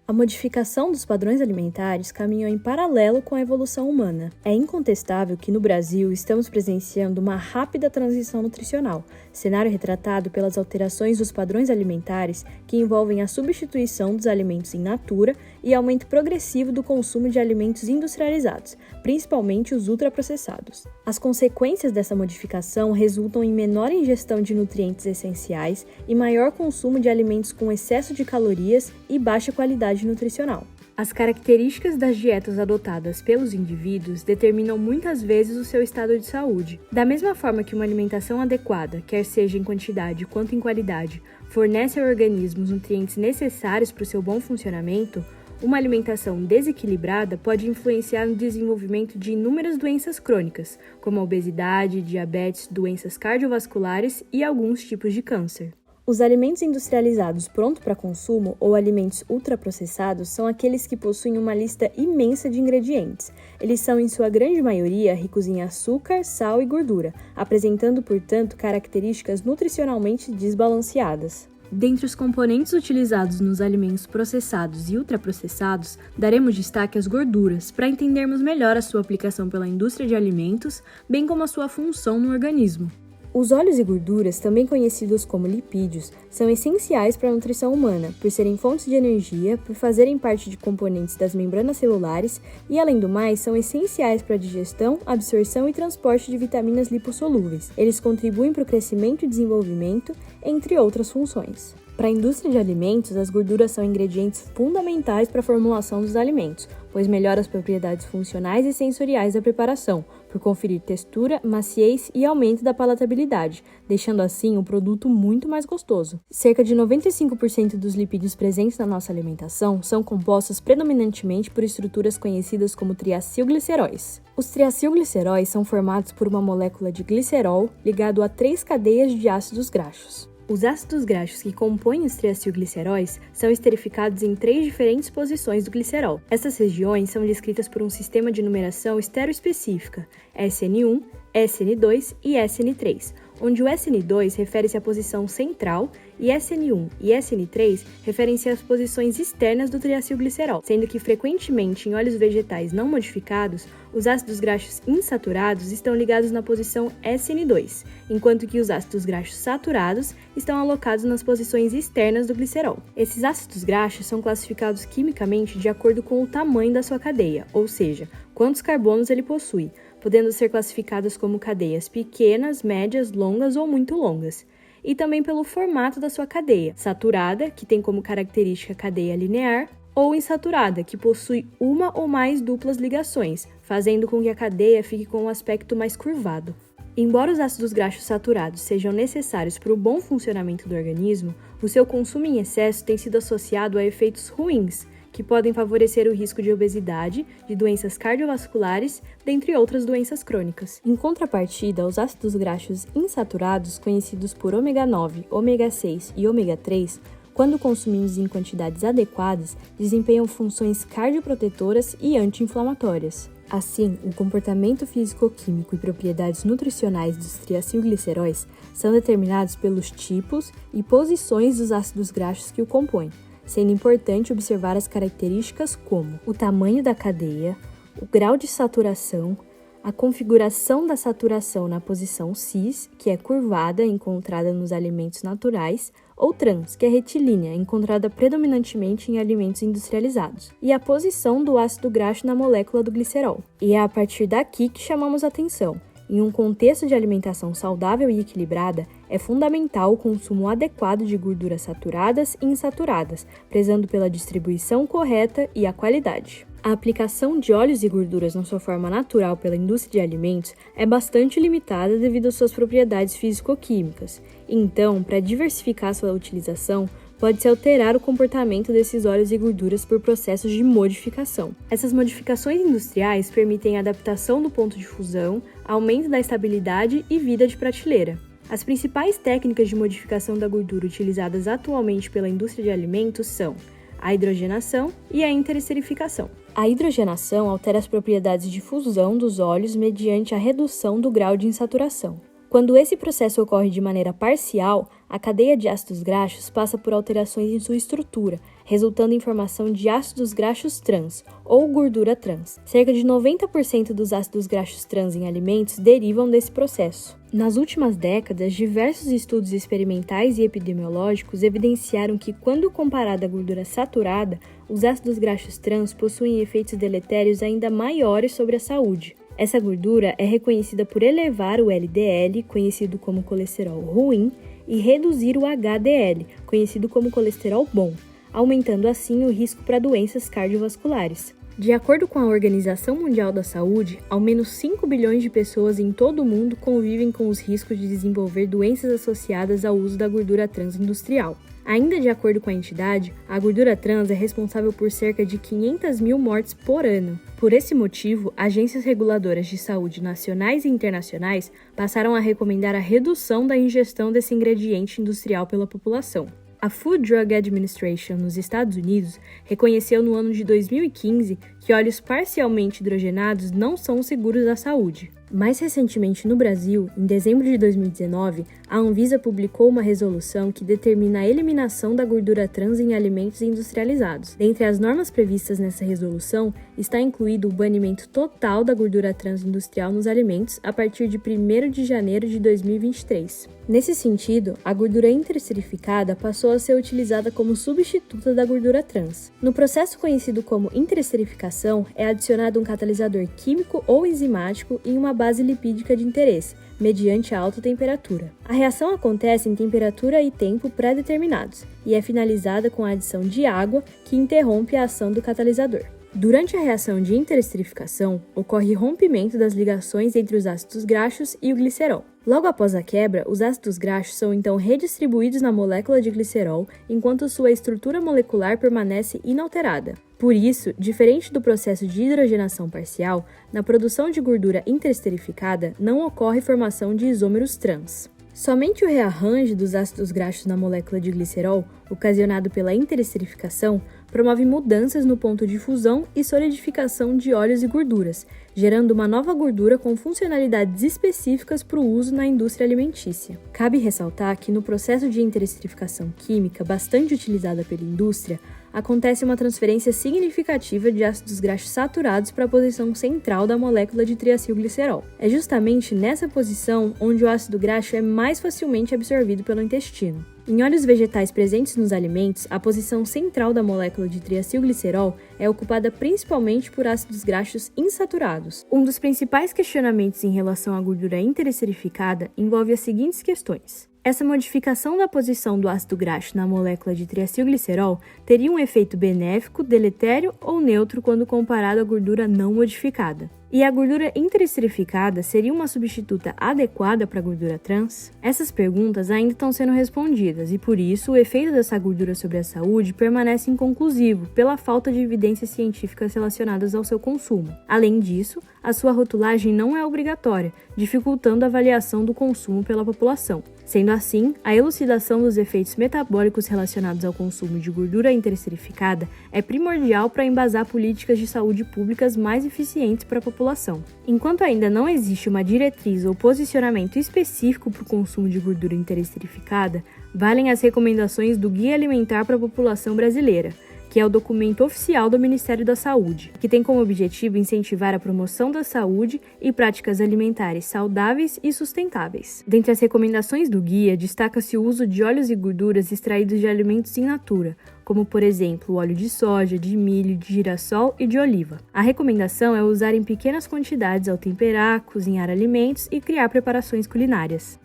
A modificação dos padrões alimentares caminhou em paralelo com a evolução humana. É incontestável que no Brasil estamos presenciando uma rápida transição nutricional, cenário retratado pelas alterações dos padrões alimentares que envolvem a substituição dos alimentos in natura e aumento progressivo do consumo de alimentos industrializados, principalmente os ultraprocessados. As consequências dessa modificação resultam em menor ingestão de nutrientes essenciais e maior consumo de alimentos com excesso de calorias e baixa qualidade nutricional. As características das dietas adotadas pelos indivíduos determinam muitas vezes o seu estado de saúde. Da mesma forma que uma alimentação adequada, quer seja em quantidade quanto em qualidade, fornece ao organismo os nutrientes necessários para o seu bom funcionamento, uma alimentação desequilibrada pode influenciar no desenvolvimento de inúmeras doenças crônicas, como a obesidade, diabetes, doenças cardiovasculares e alguns tipos de câncer. Os alimentos industrializados prontos para consumo ou alimentos ultraprocessados são aqueles que possuem uma lista imensa de ingredientes. Eles são, em sua grande maioria, ricos em açúcar, sal e gordura, apresentando, portanto, características nutricionalmente desbalanceadas. Dentre os componentes utilizados nos alimentos processados e ultraprocessados, daremos destaque às gorduras, para entendermos melhor a sua aplicação pela indústria de alimentos, bem como a sua função no organismo. Os óleos e gorduras, também conhecidos como lipídios, são essenciais para a nutrição humana, por serem fontes de energia, por fazerem parte de componentes das membranas celulares e, além do mais, são essenciais para a digestão, absorção e transporte de vitaminas lipossolúveis. Eles contribuem para o crescimento e desenvolvimento, entre outras funções. Para a indústria de alimentos, as gorduras são ingredientes fundamentais para a formulação dos alimentos, pois melhoram as propriedades funcionais e sensoriais da preparação, por conferir textura, maciez e aumento da palatabilidade, deixando assim o produto muito mais gostoso. Cerca de 95% dos lipídios presentes na nossa alimentação são compostos predominantemente por estruturas conhecidas como triacilgliceróis. Os triacilgliceróis são formados por uma molécula de glicerol ligado a 3 cadeias de ácidos graxos. Os ácidos graxos que compõem os triacilgliceróis são esterificados em 3 diferentes posições do glicerol. Essas regiões são descritas por um sistema de numeração estereoespecífica, SN1, SN2 e SN3, onde o SN2 refere-se à posição central e SN1 e SN3 referem-se às posições externas do triacilglicerol, sendo que frequentemente em óleos vegetais não modificados, os ácidos graxos insaturados estão ligados na posição SN2, enquanto que os ácidos graxos saturados estão alocados nas posições externas do glicerol. Esses ácidos graxos são classificados quimicamente de acordo com o tamanho da sua cadeia, ou seja, quantos carbonos ele possui, podendo ser classificadas como cadeias pequenas, médias, longas ou muito longas. E também pelo formato da sua cadeia, saturada, que tem como característica cadeia linear, ou insaturada, que possui uma ou mais duplas ligações, fazendo com que a cadeia fique com um aspecto mais curvado. Embora os ácidos graxos saturados sejam necessários para o bom funcionamento do organismo, o seu consumo em excesso tem sido associado a efeitos ruins, que podem favorecer o risco de obesidade, de doenças cardiovasculares, dentre outras doenças crônicas. Em contrapartida, os ácidos graxos insaturados, conhecidos por ômega 9, ômega 6 e ômega 3, quando consumidos em quantidades adequadas, desempenham funções cardioprotetoras e anti-inflamatórias. Assim, o comportamento físico-químico e propriedades nutricionais dos triacilgliceróis são determinados pelos tipos e posições dos ácidos graxos que o compõem, sendo importante observar as características como o tamanho da cadeia, o grau de saturação, a configuração da saturação na posição cis, que é curvada, encontrada nos alimentos naturais, ou trans, que é retilínea, encontrada predominantemente em alimentos industrializados, e a posição do ácido graxo na molécula do glicerol. E é a partir daqui que chamamos atenção. Em um contexto de alimentação saudável e equilibrada, é fundamental o consumo adequado de gorduras saturadas e insaturadas, prezando pela distribuição correta e a qualidade. A aplicação de óleos e gorduras na sua forma natural pela indústria de alimentos é bastante limitada devido às suas propriedades físico-químicas. Então, para diversificar sua utilização, pode-se alterar o comportamento desses óleos e gorduras por processos de modificação. Essas modificações industriais permitem a adaptação do ponto de fusão, aumento da estabilidade e vida de prateleira. As principais técnicas de modificação da gordura utilizadas atualmente pela indústria de alimentos são a hidrogenação e a interesterificação. A hidrogenação altera as propriedades de fusão dos óleos mediante a redução do grau de insaturação. Quando esse processo ocorre de maneira parcial, a cadeia de ácidos graxos passa por alterações em sua estrutura. resultando em formação de ácidos graxos trans, ou gordura trans. Cerca de 90% dos ácidos graxos trans em alimentos derivam desse processo. Nas últimas décadas, diversos estudos experimentais e epidemiológicos evidenciaram que, quando comparada à gordura saturada, os ácidos graxos trans possuem efeitos deletérios ainda maiores sobre a saúde. Essa gordura é reconhecida por elevar o LDL, conhecido como colesterol ruim, e reduzir o HDL, conhecido como colesterol bom, aumentando assim o risco para doenças cardiovasculares. De acordo com a Organização Mundial da Saúde, ao menos 5 bilhões de pessoas em todo o mundo convivem com os riscos de desenvolver doenças associadas ao uso da gordura trans industrial. Ainda de acordo com a entidade, a gordura trans é responsável por cerca de 500 mil mortes por ano. Por esse motivo, agências reguladoras de saúde nacionais e internacionais passaram a recomendar a redução da ingestão desse ingrediente industrial pela população. A Food Drug Administration nos Estados Unidos reconheceu no ano de 2015 que óleos parcialmente hidrogenados não são seguros à saúde. Mais recentemente no Brasil, em dezembro de 2019, a Anvisa publicou uma resolução que determina a eliminação da gordura trans em alimentos industrializados. Dentre as normas previstas nessa resolução, está incluído o banimento total da gordura trans industrial nos alimentos a partir de 1º de janeiro de 2023. Nesse sentido, a gordura interesterificada passou a ser utilizada como substituta da gordura trans. No processo conhecido como interesterificação, é adicionado um catalisador químico ou enzimático em uma base lipídica de interesse, mediante a alta temperatura. A reação acontece em temperatura e tempo pré-determinados e é finalizada com a adição de água, que interrompe a ação do catalisador. Durante a reação de interesterificação, ocorre rompimento das ligações entre os ácidos graxos e o glicerol. Logo após a quebra, os ácidos graxos são então redistribuídos na molécula de glicerol, enquanto sua estrutura molecular permanece inalterada. Por isso, diferente do processo de hidrogenação parcial, na produção de gordura interesterificada não ocorre formação de isômeros trans. Somente o rearranjo dos ácidos graxos na molécula de glicerol, ocasionado pela interesterificação, promove mudanças no ponto de fusão e solidificação de óleos e gorduras, gerando uma nova gordura com funcionalidades específicas para o uso na indústria alimentícia. Cabe ressaltar que no processo de interesterificação química, bastante utilizada pela indústria, acontece uma transferência significativa de ácidos graxos saturados para a posição central da molécula de triacilglicerol. É justamente nessa posição onde o ácido graxo é mais facilmente absorvido pelo intestino. Em óleos vegetais presentes nos alimentos, a posição central da molécula de triacilglicerol é ocupada principalmente por ácidos graxos insaturados. Um dos principais questionamentos em relação à gordura interesterificada envolve as seguintes questões. Essa modificação da posição do ácido graxo na molécula de triacilglicerol teria um efeito benéfico, deletério ou neutro quando comparado à gordura não modificada? E a gordura interesterificada seria uma substituta adequada para a gordura trans? Essas perguntas ainda estão sendo respondidas e, por isso, o efeito dessa gordura sobre a saúde permanece inconclusivo pela falta de evidências científicas relacionadas ao seu consumo. Além disso, a sua rotulagem não é obrigatória, dificultando a avaliação do consumo pela população. Sendo assim, a elucidação dos efeitos metabólicos relacionados ao consumo de gordura interesterificada é primordial para embasar políticas de saúde públicas mais eficientes para a população. Enquanto ainda não existe uma diretriz ou posicionamento específico para o consumo de gordura interesterificada, valem as recomendações do Guia Alimentar para a População Brasileira, que é o documento oficial do Ministério da Saúde, que tem como objetivo incentivar a promoção da saúde e práticas alimentares saudáveis e sustentáveis. Dentre as recomendações do guia, destaca-se o uso de óleos e gorduras extraídos de alimentos in natura, como, por exemplo, o óleo de soja, de milho, de girassol e de oliva. A recomendação é usar em pequenas quantidades ao temperar, cozinhar alimentos e criar preparações culinárias.